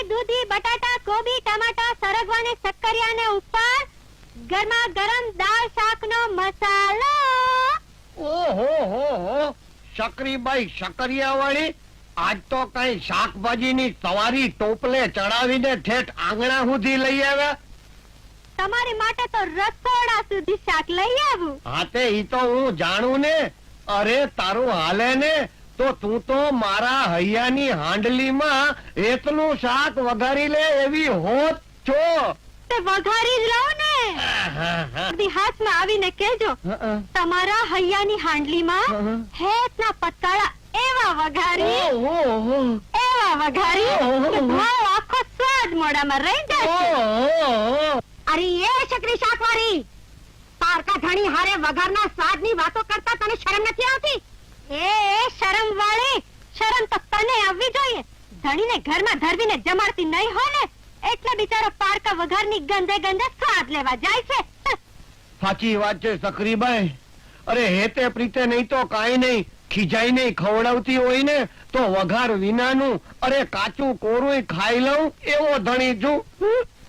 દૂધી, બટાટા, કોબી, ટમાટા, સરગવાને, શક્કરિયાને ઉપર ગરમા ગરમ દાળ શાકનો મસાલો. ઓહો હો હો, શકરીબાઈ શકરિયાવાળી, આજ તો કઈ શાકભાજીની સવારી ટોપલે ચડાવીને ઠેઠ આંગણા સુધી લઈ આવ્યા. તમારી માટે તો રસોડા સુધી શાક લઈ આવું. હા તે ઈ તો હું જાણું ને. અરે તારું હાલે ને તો તું તો મારા હૈયાની હાંડલીમાં એટલું શાક વઘારી લે એવી હોત છો. તે વઘારી જ લઉં ને. હાથમાં આવીને કેજો તમારા હૈયાની હાંડલીમાં હેતના પતાળા એવા વઘારી કે ભાવ આખો સ્વાદ મોઢામાં રહી જશે. અરે એ શકરી શાકવાળી, પારકા ધણી હારે વઘારના સ્વાદની વાતો કરતા તને શરમ નથી આવતી? એ શરમ વાળી, શરમ તો તને આવવી જોઈએ. ધણીને ઘરમાં ધરવીને જમાડતી નહીં હોય ને એટલે બિચારો પારકા વઘારની ગંધે ગંધે સ્વાદ લેવા જાય છે. સાચી વાત છે શકરીબાઈ. અરે હેતે પ્રીતે નહીં તો કાઈ નહીં, ખીજાઈ નહીં ખવડાવતી હોય ને તો વઘાર વિનાનું અરે કાચું કોરું ખાઈ લઉં એવો ધણી છું.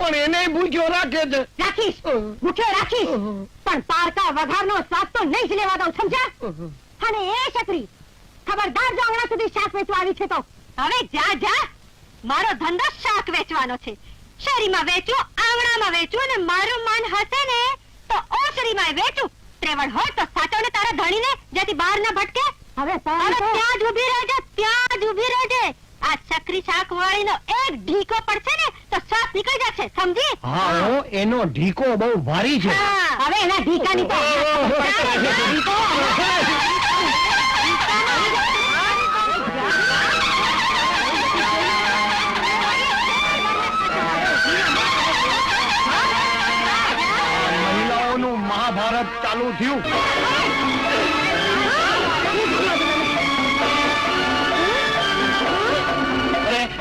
પણ એને ભૂખ્યો રાખે છે. રાખીશ, ભૂખ્યો રાખીશ, પણ પારકા વઘારનો સ્વાદ તો નહીં જ લેવા દઉં, સમજ્યા? અને એ શકરી, ખબરદાર જો આંગણા સુધી શાક વેચવા આવી છે તો. હવે જા જા, મારો ધંધો શાક વેચવાનો છે. શેરીમાં વેચું, આંગણામાં વેચું અને મારું મન હશે ને તો ઓસરીમાં વેચું. ત્રેવડ હોય તો સાચો ને તારા ધણીને, જેથી બહાર ના ભટકે. હવે ત્યાં જ ઊભી રહેજે, ત્યાં જ ઊભી રહેજે. આ શકરી શાક વાળીનો એક ઢીકો પડશે ને તો શ્વાસ નીકળી જશે, સમજી? હા, એનો ઢીકો બહુ ભારી છે. હવે એના ઢીકાની તો મહિલાઓનું મહાભારત ચાલુ થયું.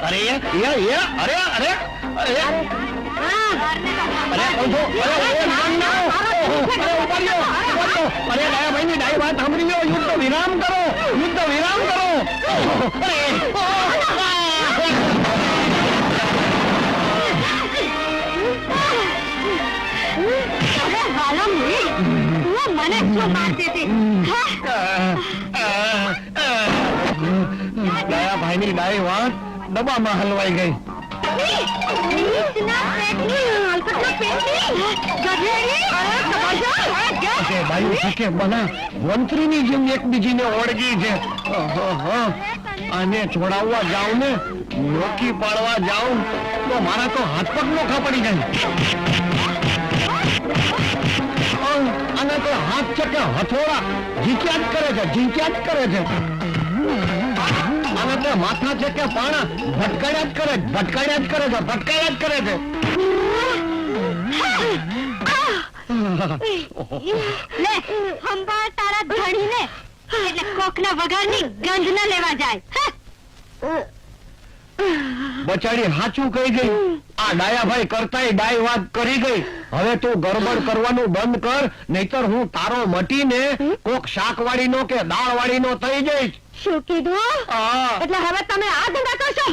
અરે અરે અરે અરે ભાઈ ની ડાઈ વાત સાંભળી લો. યુદ્ધ વિરામ કરો, યુદ્ધ વિરામ કરો. મને શું મારતી હતી? ભાઈ ની ડાઈ વાત ડબ્બામાં હલવાઈ ગઈ. મંત્રીની જેમ એકબીજીને ઓળગી છે. આને છોડાવવા જાઉં ને નોકી પાડવા જાઉં તો મારા તો હાથ પગ નોખા પડી જાય. આને તો હાથ છે કે હથોડા જીંચ્યા જ કરે છે, જીંચ્યા જ કરે છે. આને તો માથા છે કે પાણા ભટકાડ્યા જ કરે, ભટકાડ્યા જ કરે છે, ભટકાડ્યા જ કરે છે. લે સંભાળ તારા ધણીને, એટલે કોકના વઘારની ગંધ ન લેવા જાય. બચાડી હાચું કહી ગઈ. આ ડાયાભાઈ કરતાય ડાય વાત કરી ગઈ. હવે તું ગરબડ કરવાનું બંધ કર, નહીતર હું તારો મટીને કોક શાકવાળીનો કે દાળવાળીનો થઈ જઈશ. શું કીધું? એટલે હવે તમે આ ધંધા કરશો?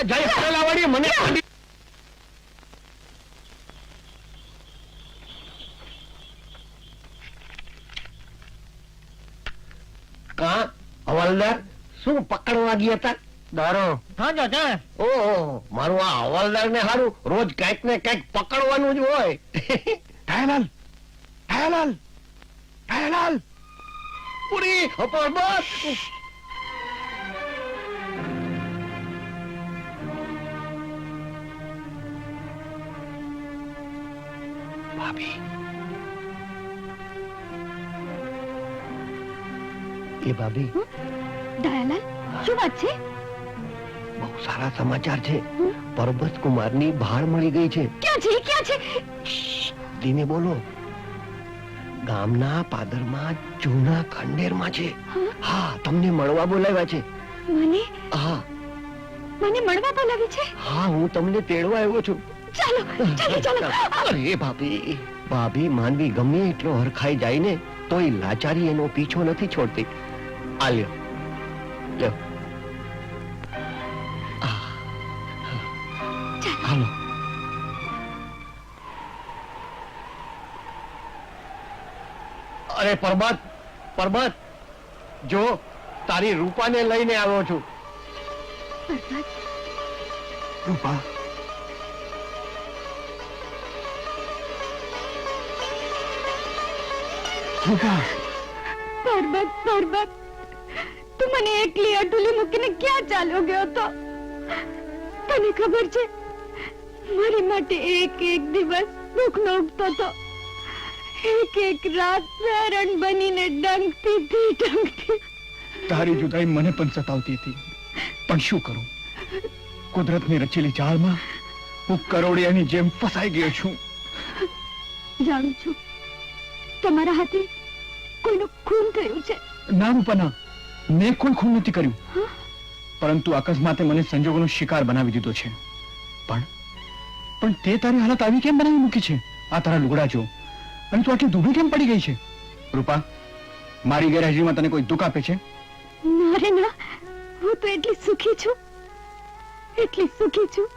જય ફરેલાવાળી મને કા હવાલદાર શું પકડવા ગયા હતા? દારો. ઓહો, મારું આ હવાલદાર ને હારું રોજ કઈક ને કઈક પકડવાનું જ હોય. ડાયાલાલ, ડાયાલાલ, ડાયાલાલ, પૂરી બસ. ભાભી, એ ભાભી. દયાલાલ, શું વાત છે? બહુ સારા સમાચાર છે. પરબત કુમારની ભાળ મળી ગઈ છે. ક્યાં છે? ક્યાં છે? ધીમે બોલો. ગામના પાદરમાં જૂના ખંડેરમાં છે. હા, તમને મળવા બોલાવ્યા છે. મને? હા, મને મળવા બોલાવી છે? હા, હું તમને તેડવા આવ્યો છું. ચાલો ચાલો ચાલો. અરે ભાભી, ભાભી માનવી ગમે એટલો હરખાઈ જાય ને તોય લાચારી એનો પીછો નથી છોડતી. આ લ્યો, લ્યો. અરે પરબત, પરબત, જો તારી રૂપાને લઈને આવ્યો છું. રૂપા, રૂપા, પરબત, પરબત, તું મને એકલી અટુલી મૂકીને ક્યાં ચાલ્યો ગયો તો? તને ખબર છે, મારી માટે એક એક દિવસ દુઃખનો ઉગતો તો, એક એક રાત હેરણ બનીને ડંકતી હતી, ડંકતી. તારી જુદાઈ મને પણ સતાવતી હતી, પણ શું કરું? કુદરતની રચેલી જાળમાં હું કરોડિયાની જેમ ફસાઈ ગયો છું. જાણું છું, તમારા હાથે કોઈનું ખૂન થયું છે. ના રૂપા, ના, મેં કોઈ ખૂન નથી કર્યું, પરંતુ અકસ્માતે મને સંજોગોનો શિકાર બનાવી દીધો છે. પણ તે તારી હાલત આવી કેમ બનાવી મૂકી છે? આ તારા લુગડા જો, અને તું આટલી દુબળી કેમ પડી ગઈ છે? રૂપા, મારી ગેરહાજરીમાં તને કોઈ દુઃખ આપે છે? ના રે ના, હું તો એટલી સુખી છું, એટલી સુખી છું,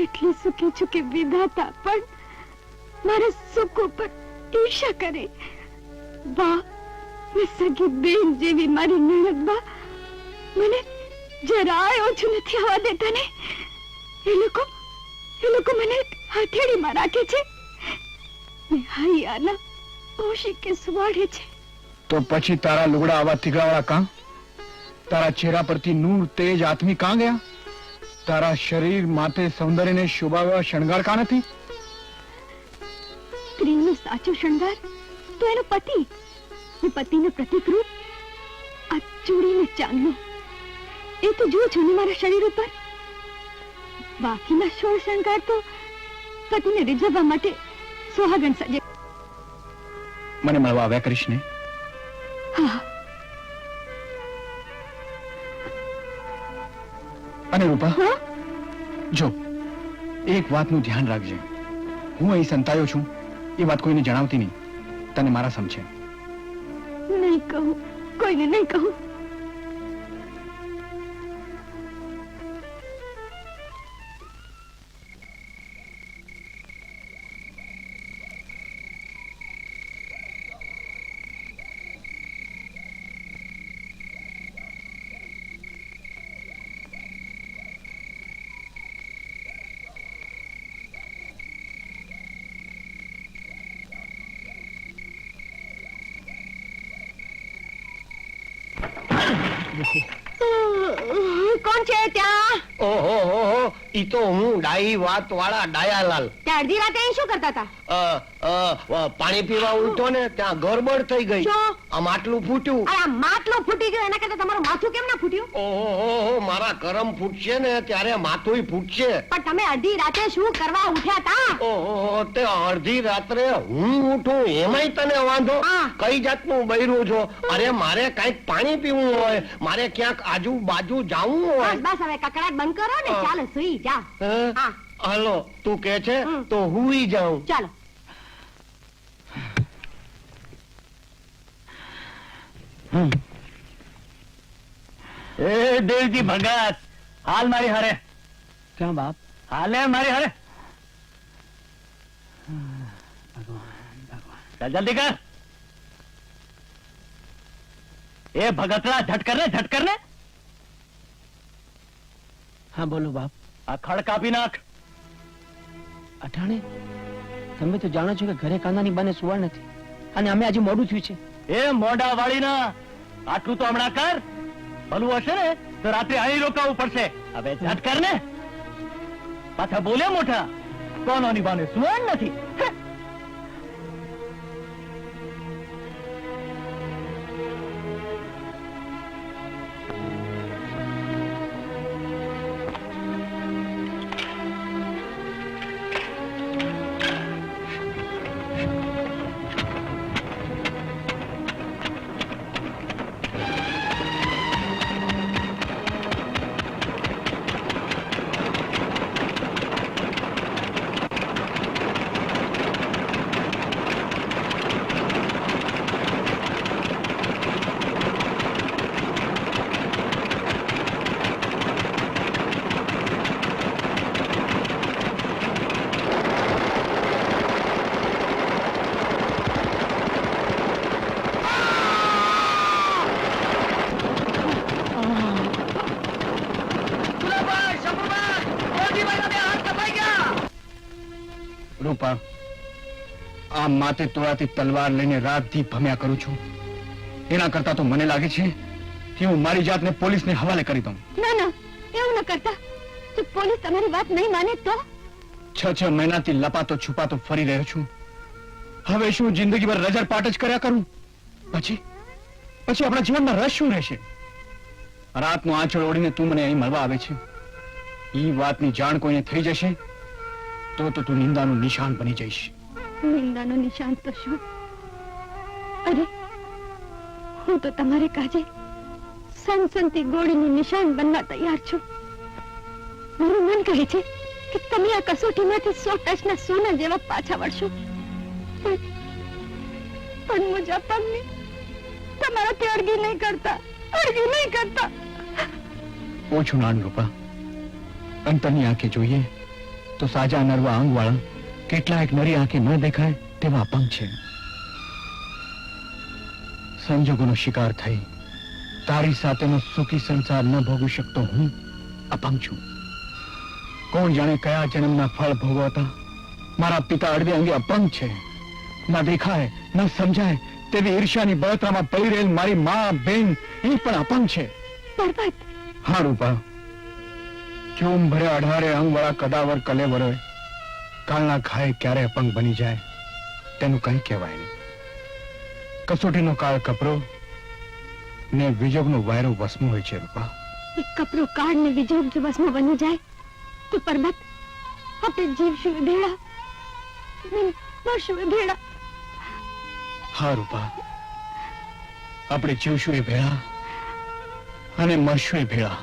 એટલી સુખી છું કે વિધાતા પણ મારા સુખ ઉપર ઈર્ષા કરે. બા, મેં સગી બેન જેવી મારી નણંદ બા મને જરાય ઓછું નથી આવવા દેતા ને. એ લોકો મને હથેળીમાં રાખે છે ને હૈયાના ઓશિકે સુવાડે છે. તો પછી તારા લુગડા આવા થીગડાવાળા કાં? તારા ચહેરા પરથી નૂર, તેજ, આત્મી કાં ગયા? તારા શરીર માથે સૌંદર્યને શોભાવવા શણગાર કાં નથી? સ્ત્રીનો સાચો શણગાર તો એનો પતિ, ને પતિનું પ્રતીક રૂપ આ ચૂડીને ચાંદલો. એ તો જુઓ છો ને મારા શરીર ઉપર. બાકીના 16 શણગાર તો પતિને રીઝવવા માટે સુહાગણ સજે. મને મળવા આવ્યા કરીશ ને? હા. અને રૂપા, હા? જો એક વાતનું ધ્યાન રાખજે. હું અહીં સંતાયો છું એ વાત કોઈને જણાવતી નહીં. તને મારા સમજે. નહીં કહું, કોઈને નહીં કહું. કોણ છે ત્યાં? ઓહો હો હો, ઈ તો હું ડાઈ વાત વાળા ડાયાલાલ. ત્યાં અડધી રાતે અહીં શું કરતા હતા? પાણી પીવા ઉઠો ને ત્યાં ગરબડ થઈ ગઈ. શું? આ માટલું ફૂટ્યું. અરે આ માટલું ફૂટી ગયું, એના કરતા તમારું માથું કેમ ના ફૂટ્યું? ઓહો હો હો, મારા કરમ ફૂટશે ને ત્યારે માથુંય ફૂટશે. પણ તમે અડધી રાતે શું કરવા ઉઠ્યા હતા? ઓહો હો, તે અડધી રાત્રે હું ઉઠું એમાંય તને વાંધો? હા. કઈ જાતનું બૈરું છો? અરે મારે કઈક પાણી પીવું હોય, મારે ક્યાંક આજુબાજુ જાવું હોય. બસ બસ, હવે કકડાટ બંધ કરો ને, હા. ચાલો સુઈ જાઓ. હે? હા, હાલો, તું કે છે હમ. તો હુંય જાઉં. ચાલો. એ દેવજી ભગત, હાલ મારી હારે. ક્યાં બાપ? હાલે મારી હારે. ચાલ જલ્દી કર. એ ભગતરા, ઝટકર ને, ઝટકર ને. હા બોલો બાપ. આ ખડ કાપી નાખ. અટાણે તમે તો જાણો છો કે ઘરે કાનાની બાને સુવા નથી, અને અમે આજે મોડું થયું છે. એ મોઢા વાળી ના, આટલું તો હમણાં કર. ભલું હશે ને તો રાત્રે અહીં રોકાવું પડશે. હવે ઝટકર ને. પાછા બોલે મોટા, કોનોની બાને સુવાન નથી. રૂપા, આ માથે તોળાતી તલવાર લઈને રાતથી ભમ્યા કરું છું. એના કરતા તો મને લાગે છે કે હું મારી જાતને પોલીસને હવાલે કરી દઉં. ના ના, એવું ન કરતા. જો પોલીસ તમારી વાત નહીં માને તો? 6 મહિનાથી લપાતો છુપાતો ફરી રહ્યો છું. હવે શું જિંદગીભર રજરપાટ જ કર્યા કરું? પછી આપણા જીવનમાં રસ શું રહેશે? રાતનો આંચળ ઓળીને તું મને અહીં મળવા આવે છે. ઈ વાતની જાણ કોઈને થઈ જશે તો તું નિંદાનું નિશાન બની જઈશ. નિંદાનું નિશાન તો શું? અરે, હું તો તમારે કાજે સનસનતી ગોળીનું નિશાન બનવા તૈયાર છું. મારું મન કહે છે કે તમે આ કસોટીમાંથી 100 ટચના સોના જેવા પાછા વળશો. પણ મુજા પગની તમારાથી અડગી નહીં કરતા. ઓછું નાનું રૂપા, અંતરની આંખે જોઈએ તો સાજા નરવા અંગ વાળા કેટલાક નરી આંખે ન દેખાય તેવા અપંગ છે. સંજોગોનો શિકાર થઈ તારી સાથેનો સુખી સંસાર ન ભોગવી શકતો હું અપંગ છું. કોણ જાણે કયા જન્મના ફળ ભોગવતા મારા પિતા અડધે અંગે અપંગ છે. ના દેખાય ન સમજાય તેવી ઈર્ષ્યાની બળતરામાં પડી રહેલ મારી મા બેન એ પણ અપંગ છે. બરબાદ. હા રૂપા, ચૂમ ભરે 18 અંગ વાળા કદાવર કલેવરો કાળના ઘાય ક્યારે અપંગ બની જાય તેનું કઈ કહેવાય નહીં. કસોટીનો કાળ કપરો ને વિજોગનો વાયરો વસમો હોય છે રૂપા. એક કપરો કાળ ને વિજોગ જો વસમાં બની જાય તો પરબત આપણે જીવશું ભેળા, મરશું ભેળા. હા રૂપા, આપણે જીવશું એ ભેળા અને મરશું એ ભેળા.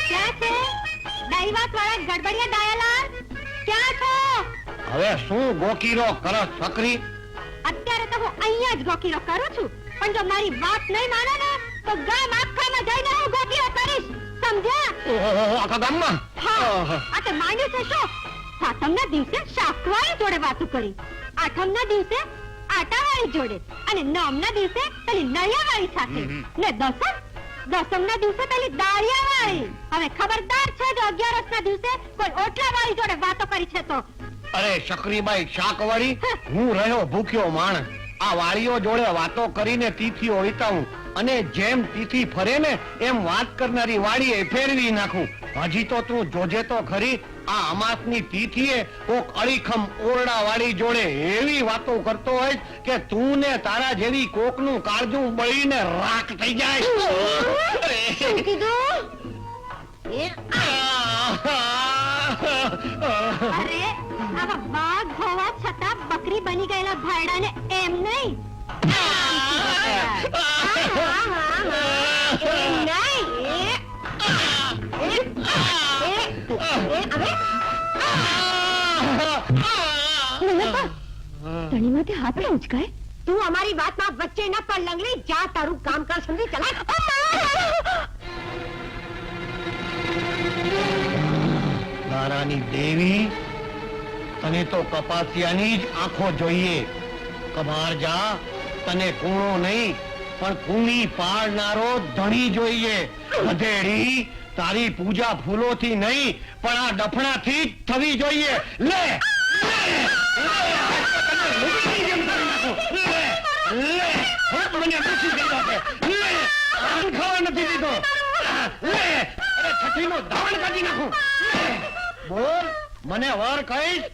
ક્યાં છે દહીવાત વાળા ગડબડિયા ડાયાલાલ? ક્યાં છો? હવે શું ગોકીરો કરસ સકરી? અત્યારે તો હું અહીંયા જ ગોકીરો કરું છું, પણ જો મારી વાત નહીં માનો ને તો ગામ આખામાં જઈને હું ગોકીરો કરીશ, સમજ્યા? ઓહો, આખા ગામમાં? હા. આ તે માંડ્યું છે શું? સાતમના દિવસે શાકવાળી જોડે વાતું કરી, આઠમના દિવસે આટાવાળી જોડે, અને નવમના દિવસે પેલી નળિયાવાળી સાથે, ને દસમના દિવસે પેલી દાળિયાવાળી. હવે ખબરદાર છે જો 11ના દિવસે કોઈ ઓટલાવાળી જોડે વાતો કરી છે તો. અરે શકરીબાઈ શાકવાળી, હું રહ્યો ભૂખ્યો માણસ. આ વાળીઓ જોડે વાતો કરીને તિથિઓ વિતાવું, અને જેમ તિથિ ફરે ને એમ વાત કરનારી વાળીએ ફેરવી નાખું. હજી તો તું જોજે તો ખરી, આ અમાસની તિથિએ કોક અડીખમ ઓરડા વાળી જોડે એવી વાતો કરતો હોય કે તું ને તારા જેવી કોકનું કાળજું બળીને રાખ થઈ જાય. શું કીધું? અરે આવા વાઘ હોવા છતાં બકરી બની ગયેલા ભાયડાને એમ નહીં. ધણીમાંથી હાથ ન ઉચકાય. તું અમારી વાતમાં વચ્ચે ન પડ લંગડી. જા તારું કામ કર સમજી. ચલા. તારાની દેવી, તને તો કપાસિયાની જ આંખો જોઈએ. કબાર જા, તને કૂણો નહીં પણ કૂણી પાડનારો ધણી જોઈએ. ગધેડી, તારી પૂજા ફૂલોથી નહીં પણ આ ડફણાથી જ થવી જોઈએ. લે મને દુખી ગયો છે. લે ખાવા નથી દીધો. લે છઠ્ઠીનો ધાવણ કાઢી નાખું. બોલ, મને વર કહીશ?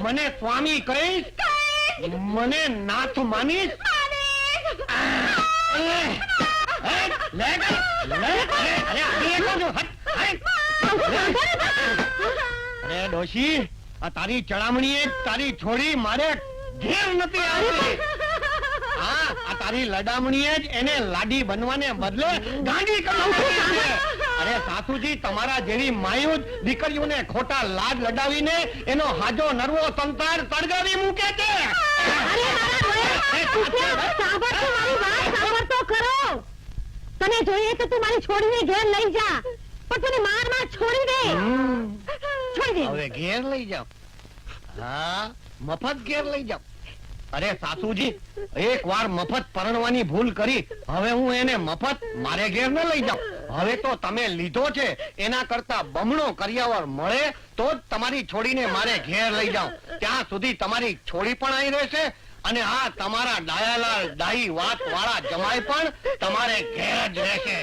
મને સ્વામી કહીશ? મને નાથ માનીશ? અરે ડોશી, આ તારી ચડામણી તારી છોડી મારે ઘેર નથી આવતી. હા, આ તારી લડામણીએ જ એને લાડી બનવાને બદલે ગાંડી કરી નાખી છે. અરે સાસુજી, તમારા જેવી માયું જ દીકરીઓને ખોટા લાડ લડાવીને એનો હાજો નરવો સંતાર સળગાવી મૂકે છે. સાંભળ તો મારી વાત, સાંભળ તો ખરો. તને જોઈએ તો તું મારી છોડીને ઘેર લઈ જા, પણ તને માર માર છોડી દે. છોડી દે. હવે ઘેર લઈ જાઓ. હા, મફત ઘેર લઈ જાઓ. અરે સાસુજી, એક વાર મફત પરણવાની ભૂલ કરી, હવે હું એને મફત મારે ઘેર ન લઈ જાઉં. હવે તો તમે લીધો છે એના કરતા બમણો કરિયાવર મળે તો જ તમારી છોડીને મારે ઘેર લઈ જાઉં. ત્યાં સુધી તમારી છોડી પણ અહીં રહેશે અને આ તમારા ડાયાલાલ ડાઈ વાત વાળા જમાઈ પણ તમારે ઘેર જ રહેશે.